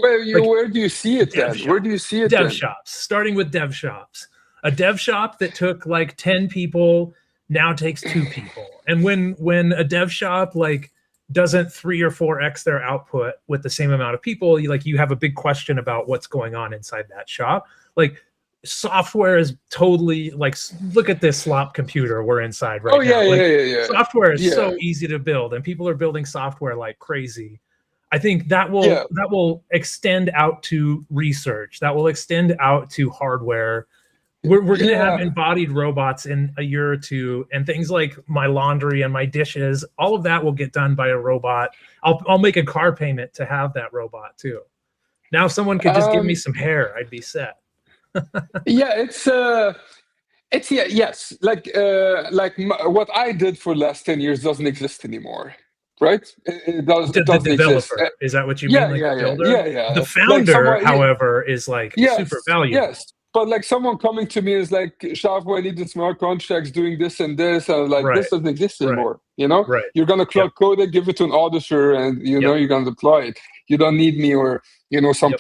Where do you see it then? Where do you see it? Dev shops, starting with dev shops. A dev shop that took like 10 people now takes 2 people. And when a dev shop like doesn't 3 or 4x their output with the same amount of people, you have a big question about what's going on inside that shop. Like, software is totally like, look at this Slop.Computer we're inside right now. Software is so easy to build, and people are building software like crazy. I think that will extend out to research. That will extend out to hardware. We're going to have embodied robots in a year or two, and things like my laundry and my dishes, all of that will get done by a robot. I'll make a car payment to have that robot too. Now, if someone could just give me some hair, I'd be set. Yes. Like what I did for the last 10 years doesn't exist anymore. Right? It doesn't exist. Is that what you mean? Yeah. The founder, however, is like super valuable. Yes. But like someone coming to me is like, Shafu, I need the smart contracts doing this and this. And like, this doesn't exist anymore. You know, you're going to code it, give it to an auditor, and you know, you're going to deploy it. You don't need me or, you know, some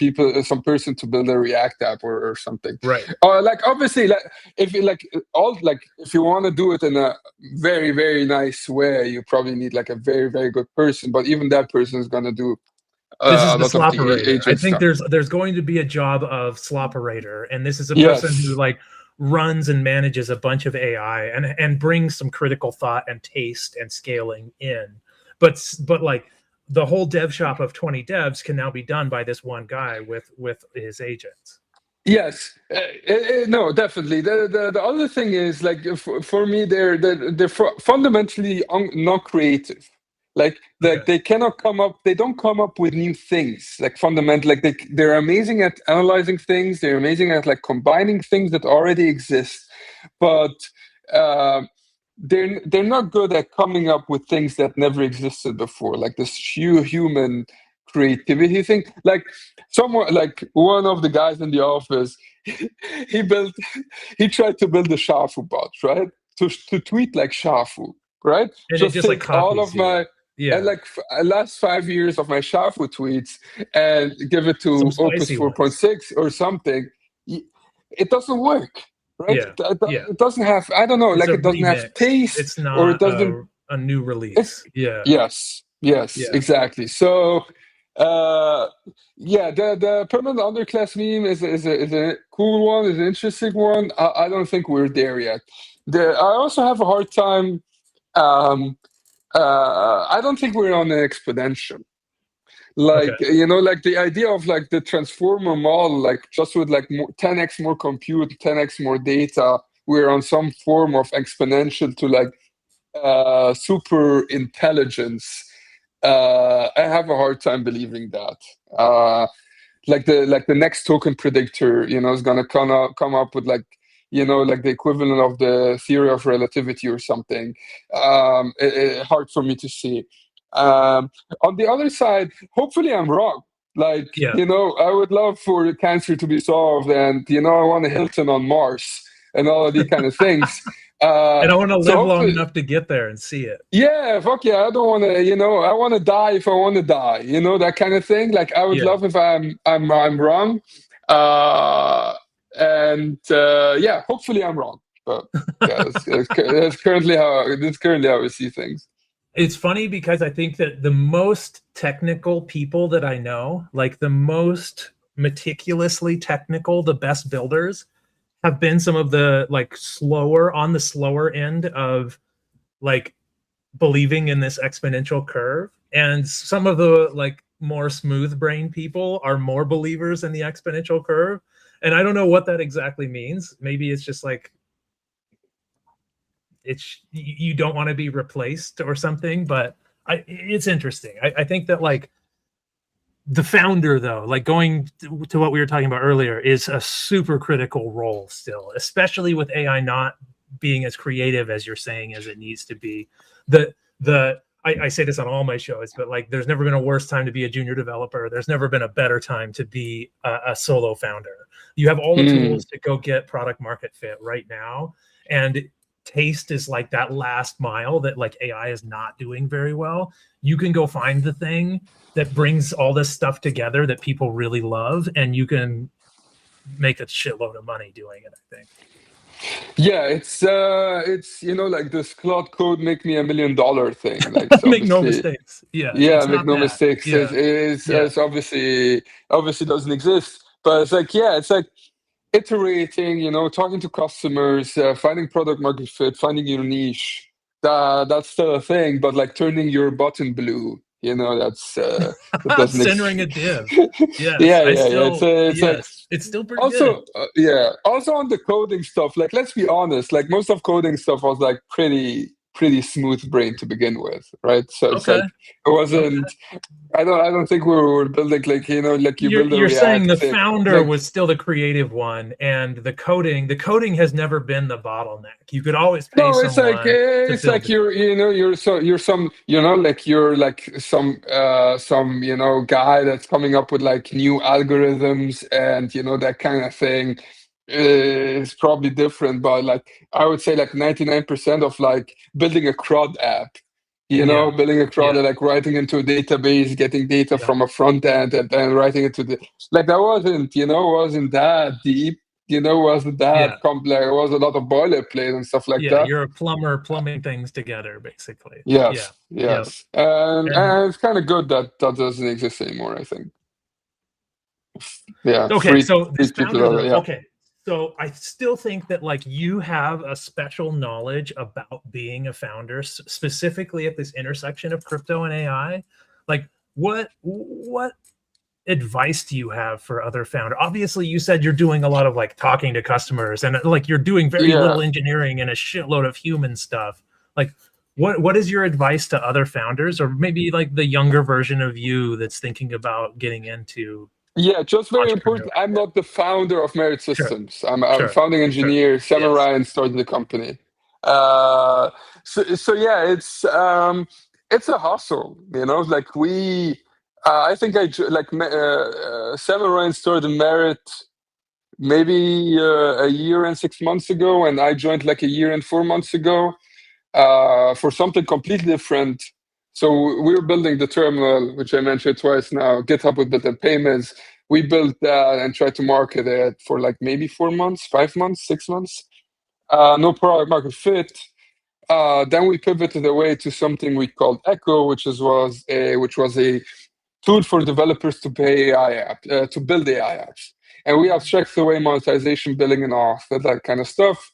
person to build a React app or something. Right. Like, obviously, like if you want to do it in a very, very nice way, you probably need like a very, very good person. But even that person is going to do this is the sloperator. I think there's going to be a job of sloperator, and this is a person who like runs and manages a bunch of AI and brings some critical thought and taste and scaling in. But like the whole dev shop of 20 devs can now be done by this one guy with his agents. Yes, no, definitely. The other thing is, like, for me, they're fundamentally not creative. Like they cannot come up. They don't come up with new things. Like fundamental. Like they're amazing at analyzing things. They're amazing at like combining things that already exist, but they're not good at coming up with things that never existed before. Like this human creativity thing. Like one of the guys in the office, he tried to build a shafu bot, right? To tweet like shafu, right? And just like all of my. And like last 5 years of my shafu tweets and give it to Opus 4.6 or something, it doesn't work, right? It doesn't have, I don't know, like it doesn't have taste. It's not or it doesn't, a new release. Yes, exactly. So Yeah, the permanent underclass meme is a cool one, is an interesting one. I don't think we're there yet. I also have a hard time. I don't think we're on an exponential. Okay. Like, like the idea of like the transformer model, like just with like 10x more compute, 10x more data, we're on some form of exponential to like super intelligence. I have a hard time believing that. Like the next token predictor, is gonna come up with like, like the equivalent of the theory of relativity or something. Hard for me to see. On the other side, hopefully I'm wrong. Like, Yeah. I would love for cancer to be solved, and I want a Hilton on Mars and all of these kind of things. And I want to So live long hopefully, enough to get there and see it. yeah, fuck yeah. I don't want to, I want to die if I want to die, that kind of thing. Like, I would Yeah. love if I'm wrong. Yeah, hopefully I'm wrong. But yeah, that's currently how we see things. It's funny because I think that the most technical people that I know, like the most meticulously technical, the best builders, have been some of the like on the slower end of like believing in this exponential curve. And some of the like more smooth brain people are more believers in the exponential curve. And I don't know what that exactly means. Maybe it's just like you don't want to be replaced or something, but it's interesting. I think that like the founder, though, like going to what we were talking about earlier, is a super critical role still, especially with AI not being as creative as you're saying as it needs to be. I say this on all my shows, but like there's never been a worse time to be a junior developer. There's never been a better time to be a solo founder. You have all the tools to go get product market fit right now. And taste is like that last mile that like AI is not doing very well. You can go find the thing that brings all this stuff together that people really love, and you can make a shitload of money doing it, I think. Yeah, it's like this cloud code make me $1 million thing. Like, it's Make no obviously, mistakes. Yeah, yeah, it's make not no that. mistakes. Yeah, yeah, It's obviously doesn't exist. But it's like, yeah, it's like iterating, talking to customers, finding product market fit, finding your niche. That's still a thing. But like turning your button blue, that doesn't centering a exist. div. Yes, Yeah, yeah, yeah. It's like, yes, it's still pretty good. also, yeah. Also on the coding stuff, like, let's be honest, like most of coding stuff was like pretty smooth brain to begin with, right? So it's Okay, like it okay. wasn't. I don't think we were building like, like you build a You're saying React the thing. founder Like, was still the creative one, and the coding has never been the bottleneck. You could always pay no, someone to it's build like it. you're like some guy that's coming up with like new algorithms, and that kind of thing is probably different. But like, I would say like 99% of like building a CRUD app, Yeah, building a CRUD, yeah, like writing into a database, getting data yeah, from a front end, and then writing it to the, like, that wasn't that deep. Wasn't that yeah, complex. It was a lot of boilerplate and stuff like yeah. that. You're a plumber plumbing things together, basically. Yeah, Yes, yeah. yes. And And it's kind of good that that doesn't exist anymore, I think. Yeah, okay, so free this people founder are, though, yeah. okay. So I still think that like you have a special knowledge about being a founder, specifically at this intersection of crypto and AI. Like what advice do you have for other founder? Obviously, you said you're doing a lot of like talking to customers and like you're doing very Yeah. little engineering and a shitload of human stuff. Like what is your advice to other founders, or maybe like the younger version of you that's thinking about getting into Yeah, just very important. entrepreneurship? I'm not the founder of Merit Sure, Systems. I'm a sure, founding sure. engineer. Sam and Yes. Ryan started the company. So yeah, it's a hustle. Like I think Sam and Ryan started Merit maybe a year and 6 months ago, and I joined like a year and 4 months ago for something completely different. So we were building the terminal, which I mentioned twice now. GitHub with built-in payments. We built that and tried to market it for like maybe 4 months, 5 months, 6 months. No product market fit. Then we pivoted away to something we called Echo, which was a tool for developers to pay to build AI apps. And we abstract away monetization, billing, and auth, that kind of stuff.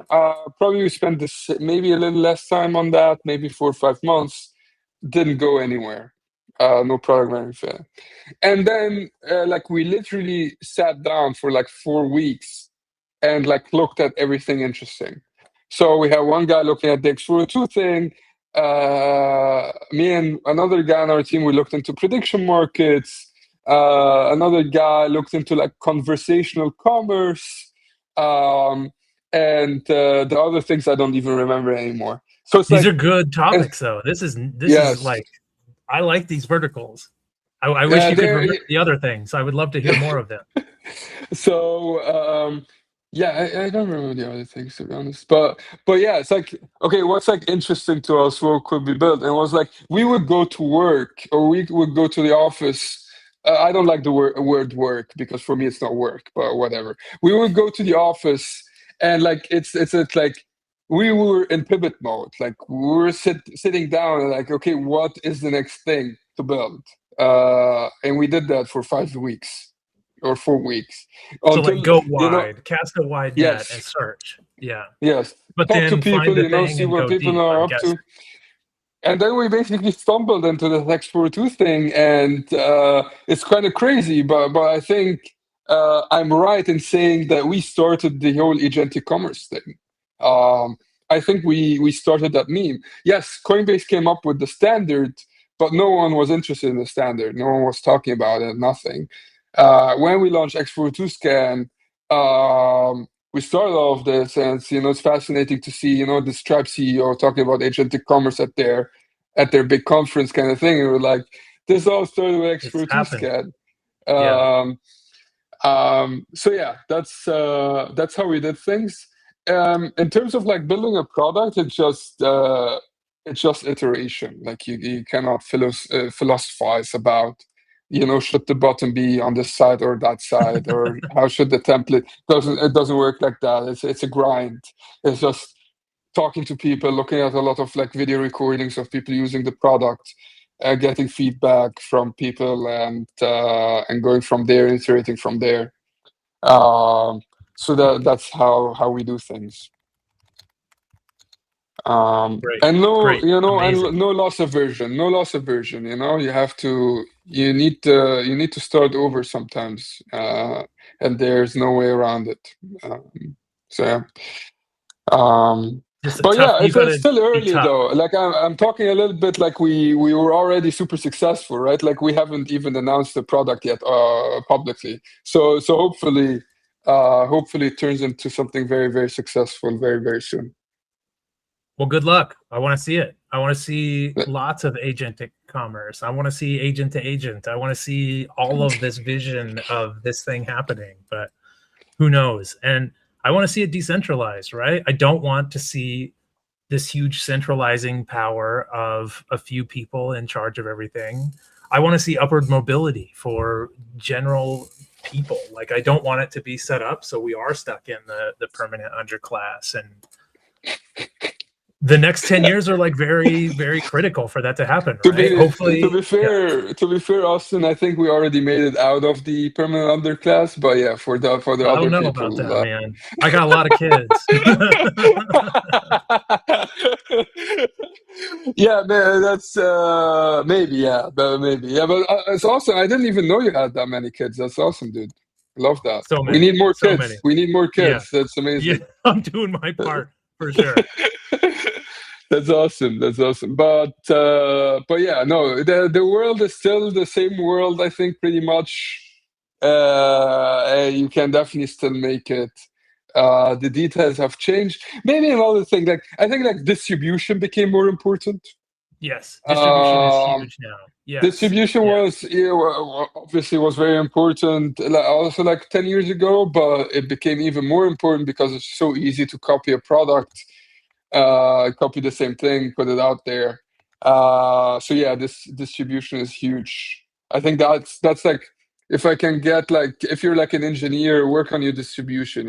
Probably we spent this maybe a little less time on that, maybe 4 or 5 months. Didn't go anywhere. No product market fit. And then like we literally sat down for like 4 weeks and like looked at everything interesting. So we have one guy looking at the X402 thing. Me and another guy on our team, we looked into prediction markets. Another guy looked into like conversational commerce. And the other things I don't even remember anymore. So it's these like, are good topics, though. This is like, I like these verticals. I wish you could remember the other things. I would love to hear more of them. So yeah, I don't remember the other things, to be honest. But yeah, it's like, okay, what's like interesting to us, what could be built? And it was like, we would go to work, or we would go to the office. I don't like the word work, because for me it's not work, but whatever. We would go to the office, and like it's like we were in pivot mode. Like we were sitting down and like, okay, what is the next thing to build? And we did that for 5 weeks or 4 weeks. So like go wide, cast a wide net and search. Yeah. Yes. But talk then to people, find the thing see and what go people deep, are up to. And then we basically stumbled into the X402 thing, and it's kind of crazy, but I think I'm right in saying that we started the whole agentic commerce thing. I think we started that meme. Yes, Coinbase came up with the standard, but no one was interested in the standard. No one was talking about it, nothing. When we launched X402 Scan, we started all of this, and it's fascinating to see the Stripe CEO talking about agentic commerce at their big conference kind of thing. And we're like, this all started with X402 Scan. So yeah, that's how we did things. In terms of like building a product, it's just iteration. Like you cannot philosophize about should the button be on this side or that side, or how should the template. It doesn't work like that. It's a grind. It's just talking to people, looking at a lot of like video recordings of people using the product, getting feedback from people, and going from there, iterating from there. So that's how we do things. And no loss of version. You need to start over sometimes, and there's no way around it. So yeah. But yeah, it's still early though. Like I'm talking a little bit like we were already super successful, right? Like we haven't even announced the product yet publicly. So hopefully it turns into something very, very successful very, very soon. Well, good luck. I want to see it. I want to see lots of agentic commerce. I want to see agent to agent. I want to see all of this vision of this thing happening, but who knows? And I want to see it decentralized, right? I don't want to see this huge centralizing power of a few people in charge of everything. I want to see upward mobility for general people. Like I don't want it to be set up so we are stuck in the permanent underclass. And the next 10 years are like very, very critical for that to happen, right? Hopefully. To be fair, Austin, I think we already made it out of the permanent underclass. But yeah, for the other people, I don't know about that, man. I got a lot of kids. Yeah, man, that's maybe, yeah, but it's awesome. I didn't even know you had that many kids. That's awesome, dude. Love that. So many. We need more kids. Many. We need more kids. Yeah. That's amazing. Yeah, I'm doing my part for sure. That's awesome. But yeah, no, the world is still the same world. I think pretty much. You can definitely still make it. The details have changed. Maybe another thing, like I think, like distribution became more important. Yes, distribution is huge now. Yes. Distribution was obviously was very important. Also, like 10 years ago, but it became even more important because it's so easy to copy a product. Copy the same thing, put it out there. So yeah, this distribution is huge. I think that's like, if I can get, like, if you're like an engineer, work on your distribution,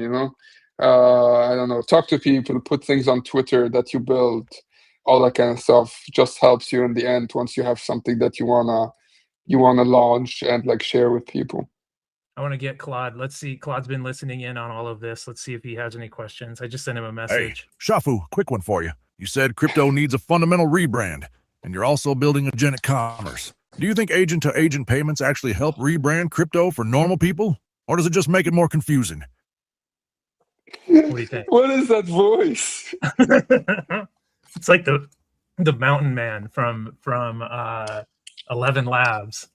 I don't know, talk to people, put things on Twitter that you build, all that kind of stuff just helps you in the end once you have something that you wanna you want to launch and like share with people. I want to get Claude. Let's see. Claude's been listening in on all of this. Let's see if he has any questions. I just sent him a message. Hey, Shafu, quick one for you. You said crypto needs a fundamental rebrand, and you're also building agentic commerce. Do you think agent-to-agent payments actually help rebrand crypto for normal people, or does it just make it more confusing? What do you think? What is that voice? It's like the mountain man from 11 Labs.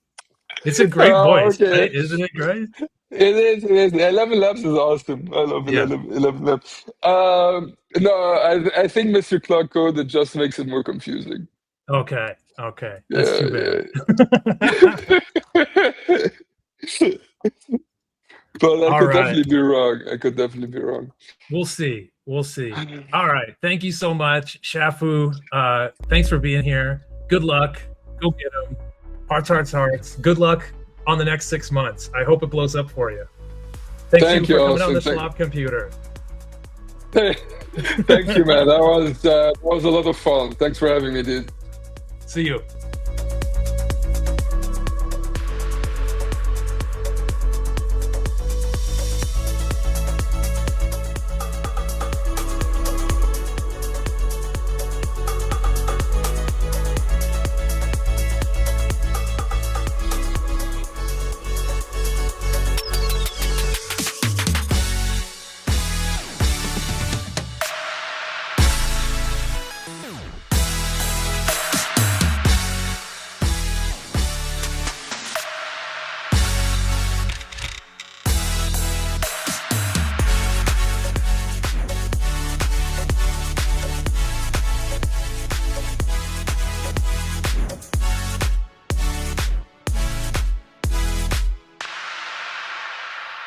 It's a great voice, Okay. right? Isn't it great? It is. 11 Labs is awesome. I love 11 Labs. No, I think Mr. Clock Code, it just makes it more confusing. Okay. That's too bad. But I All could right. definitely be wrong. We'll see. All right. Thank you so much, Shafu. Thanks for being here. Good luck. Go get them. Hearts. Good luck on the next 6 months. I hope it blows up for you. Thank you for coming on the Slop.Computer. Thank you, man. That was a lot of fun. Thanks for having me, dude. See you.